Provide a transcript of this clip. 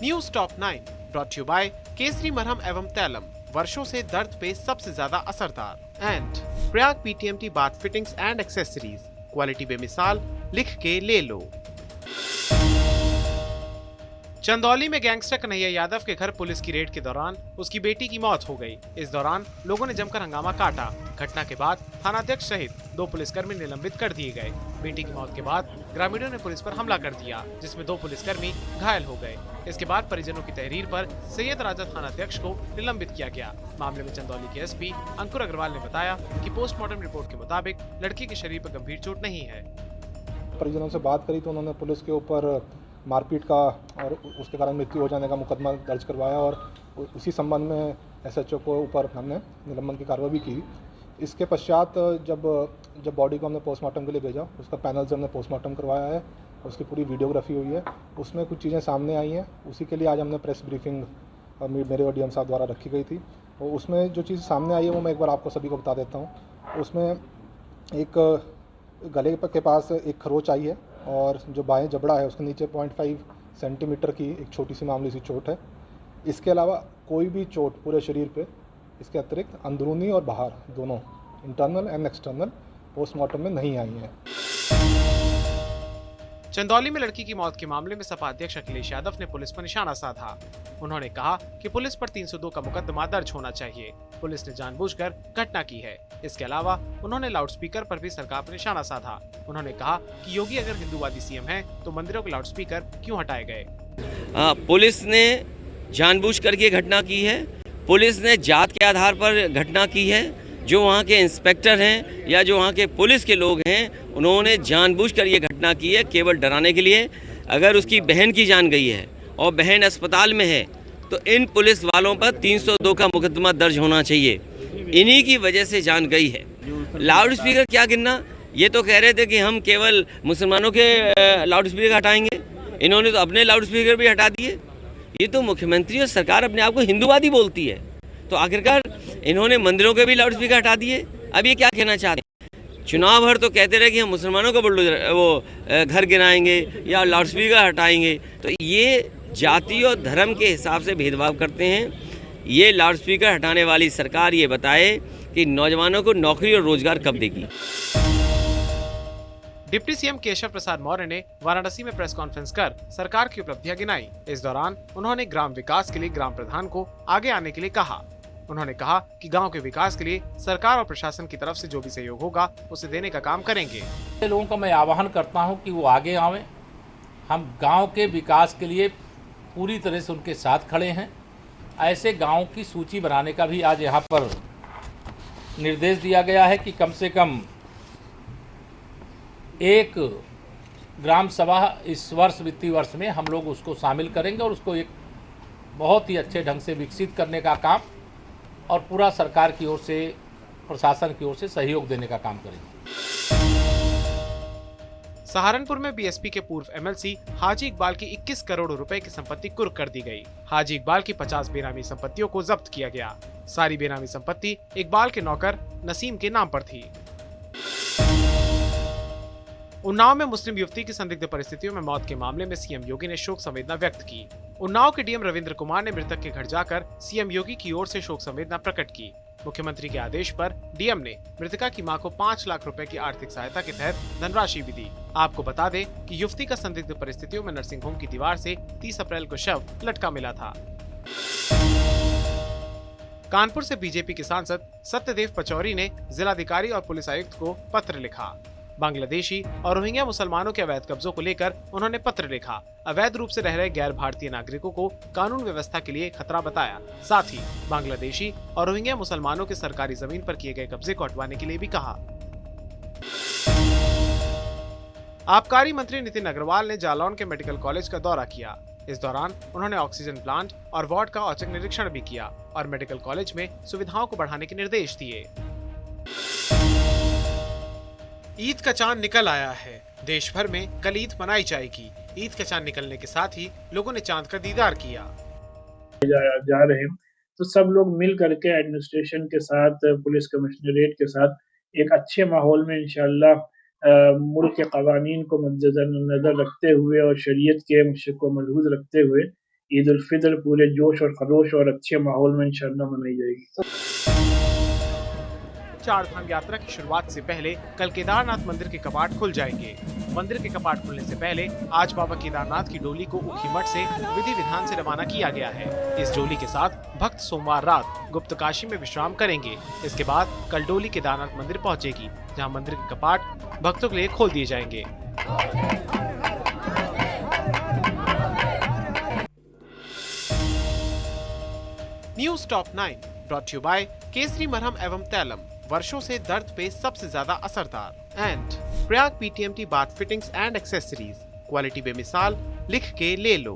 News top 9 brought you by Kesari मरहम एवं तैलम, वर्षों से दर्द पे सबसे ज्यादा असरदार। And Prayag PTMT bath fittings and accessories, quality बेमिसाल, लिख के ले लो। चंदौली में गैंगस्टर कन्हैया यादव के घर पुलिस की रेड के दौरान उसकी बेटी की मौत हो गई। इस दौरान लोगों ने जमकर हंगामा काटा। घटना के बाद थानाध्यक्ष सहित 2 पुलिसकर्मी निलंबित कर दिए गए। बेटी की मौत के बाद ग्रामीणों ने पुलिस पर हमला कर दिया, जिसमें 2 पुलिसकर्मी घायल हो गए। इसके बाद परिजनों की तहरीर पर सैयद राजा थानाध्यक्ष को निलंबित किया गया। मामले में चंदौली के एसपी अंकुर अग्रवाल ने बताया कि पोस्टमार्टम रिपोर्ट के मुताबिक लड़की के शरीर पर गंभीर चोट नहीं है। परिजनों से बात करी तो उन्होंने पुलिस के ऊपर मारपीट का और उसके कारण मृत्यु हो जाने का मुकदमा दर्ज करवाया और उसी संबंध में एसएचओ को ऊपर हमने निलंबन की कार्रवाई भी की। इसके पश्चात जब बॉडी को हमने पोस्टमार्टम के लिए भेजा, उसका पैनल से हमने पोस्टमार्टम करवाया है, उसकी पूरी वीडियोग्राफी हुई है, उसमें कुछ चीज़ें सामने आई हैं। उसी के लिए आज हमने प्रेस ब्रीफिंग मेरे और डीएम साहब द्वारा रखी गई थी और उसमें जो चीज़ सामने आई है वो मैं एक बार आपको सभी को बता देता हूँ। उसमें एक गले के पास एक खरोच आई है और जो बाएं जबड़ा है उसके नीचे 0.5 सेंटीमीटर की एक छोटी सी मामूली सी चोट है। इसके अलावा कोई भी चोट पूरे शरीर पे इसके अतिरिक्त अंदरूनी और बाहर दोनों इंटरनल एंड एक्सटर्नल पोस्टमार्टम में नहीं आई है। चंदौली में लड़की की मौत के मामले में सपा अध्यक्ष अखिलेश यादव ने पुलिस पर निशाना साधा। उन्होंने कहा कि पुलिस पर 302 का मुकदमा दर्ज होना चाहिए। पुलिस ने जानबूझकर घटना की है। इसके अलावा उन्होंने लाउडस्पीकर पर भी सरकार पर निशाना साधा। उन्होंने कहा कि योगी अगर हिंदूवादी सीएम है तो मंदिरों के लाउडस्पीकर क्यों हटाए गए। पुलिस ने जानबूझकर ये घटना की है। पुलिस ने जात के आधार पर घटना की है। जो वहाँ के इंस्पेक्टर हैं या जो वहाँ के पुलिस के लोग हैं, उन्होंने जानबूझकर ये घटना की है केवल डराने के लिए। अगर उसकी बहन की जान गई है और बहन अस्पताल में है तो इन पुलिस वालों पर 302 का मुकदमा दर्ज होना चाहिए। इन्हीं की वजह से जान गई है। लाउड स्पीकर क्या गिनना, ये तो कह रहे थे कि हम केवल मुसलमानों के लाउड स्पीकर हटाएंगे। इन्होंने तो अपने लाउड स्पीकर भी हटा दिए। ये तो मुख्यमंत्री और सरकार अपने आप को हिंदूवादी बोलती है, तो आखिरकार इन्होंने मंदिरों के भी लाउड स्पीकर हटा दिए। अब ये क्या कहना चाहते हैं? चुनाव भर तो कहते रहे कि हम मुसलमानों को घर गिराएंगे या लाउड स्पीकर हटाएंगे, तो ये जाति और धर्म के हिसाब से भेदभाव करते हैं। ये लाउड स्पीकर हटाने वाली सरकार ये बताए कि नौजवानों को नौकरी और रोजगार कब देगी। डिप्टी सीएम केशव प्रसाद मौर्य ने वाराणसी में प्रेस कॉन्फ्रेंस कर सरकार की उपलब्धियां गिनाई। इस दौरान उन्होंने ग्राम विकास के लिए ग्राम प्रधान को आगे आने के लिए कहा। उन्होंने कहा कि गांव के विकास के लिए सरकार और प्रशासन की तरफ से जो भी सहयोग होगा उसे देने का काम करेंगे। लोगों का मैं आह्वान करता हूं कि वो आगे आवें। हम गांव के विकास के लिए पूरी तरह से उनके साथ खड़े हैं। ऐसे गांव की सूची बनाने का भी आज यहाँ पर निर्देश दिया गया है कि कम से कम एक ग्राम सभा इस वर्ष वित्तीय वर्ष में हम लोग उसको शामिल करेंगे और उसको एक बहुत ही अच्छे ढंग से विकसित करने का काम और पूरा सरकार की ओर से, प्रशासन की ओर से सहयोग देने का काम करेंगे। सहारनपुर में बीएसपी के पूर्व एमएलसी हाजी इकबाल की 21 करोड़ रुपए की संपत्ति कुर्क कर दी गई। हाजी इकबाल की 50 बेनामी संपत्तियों को जब्त किया गया। सारी बेनामी संपत्ति इकबाल के नौकर नसीम के नाम पर थी। उन्नाव में मुस्लिम युवती की संदिग्ध परिस्थितियों में मौत के मामले में सीएम योगी ने शोक संवेदना व्यक्त की। उन्नाव के डीएम रविंद्र कुमार ने मृतक के घर जाकर सीएम योगी की ओर से शोक संवेदना प्रकट की। मुख्यमंत्री के आदेश पर डीएम ने मृतका की मां को 5 लाख रुपए की आर्थिक सहायता के तहत धनराशि भी दी। आपको बता दें कि युवती का संदिग्ध परिस्थितियों में नर्सिंग होम की दीवार से 30 अप्रैल को शव लटका मिला था। कानपुर से बीजेपी के सांसद सत्यदेव पचौरी ने जिलाधिकारी और पुलिस आयुक्त को पत्र लिखा। बांग्लादेशी और रोहिंग्या मुसलमानों के अवैध कब्जों को लेकर उन्होंने पत्र लिखा। अवैध रूप से रह रहे गैर भारतीय नागरिकों को कानून व्यवस्था के लिए खतरा बताया। साथ ही बांग्लादेशी और रोहिंग्या मुसलमानों के सरकारी जमीन पर किए गए कब्जे को हटवाने के लिए भी कहा। आबकारी मंत्री नितिन अग्रवाल ने जालौन के मेडिकल कॉलेज का दौरा किया। इस दौरान उन्होंने ऑक्सीजन प्लांट और वार्ड का औचक निरीक्षण भी किया और मेडिकल कॉलेज में सुविधाओं को बढ़ाने के निर्देश दिए। ईद का चांद निकल आया है। देश भर में कल ईद मनाई जाएगी। ईद का चांद निकलने के साथ ही लोगों ने चांद का दीदार किया। जा रहे हैं तो सब लोग मिल करके एडमिनिस्ट्रेशन के साथ, पुलिस कमिश्नरेट के साथ एक अच्छे माहौल में इंशाअल्लाह मुल्क के कवानीन को मद्देनजर रखते हुए और शरीयत के मशक को मलहूज रखते हुए ईद उल फितर पूरे जोश और खरोश और अच्छे माहौल में इंशाअल्लाह मनाई जाएगी। चार धाम यात्रा की शुरुआत से पहले कल केदारनाथ मंदिर के कपाट खुल जाएंगे। मंदिर के कपाट खुलने से पहले आज बाबा केदारनाथ की डोली को ऊखीमठ से विधि विधान से रवाना किया गया है। इस डोली के साथ भक्त सोमवार रात गुप्तकाशी में विश्राम करेंगे। इसके बाद कल डोली केदारनाथ मंदिर पहुंचेगी, जहां मंदिर के कपाट भक्तों के लिए खोल दिए जाएंगे। News top 9 brought you by Kesari मरहम एवं तैलम, वर्षों से दर्द पे सबसे ज्यादा असरदार, and Prayag PTMT bath fittings and accessories, quality बेमिसाल, लिख के ले लो।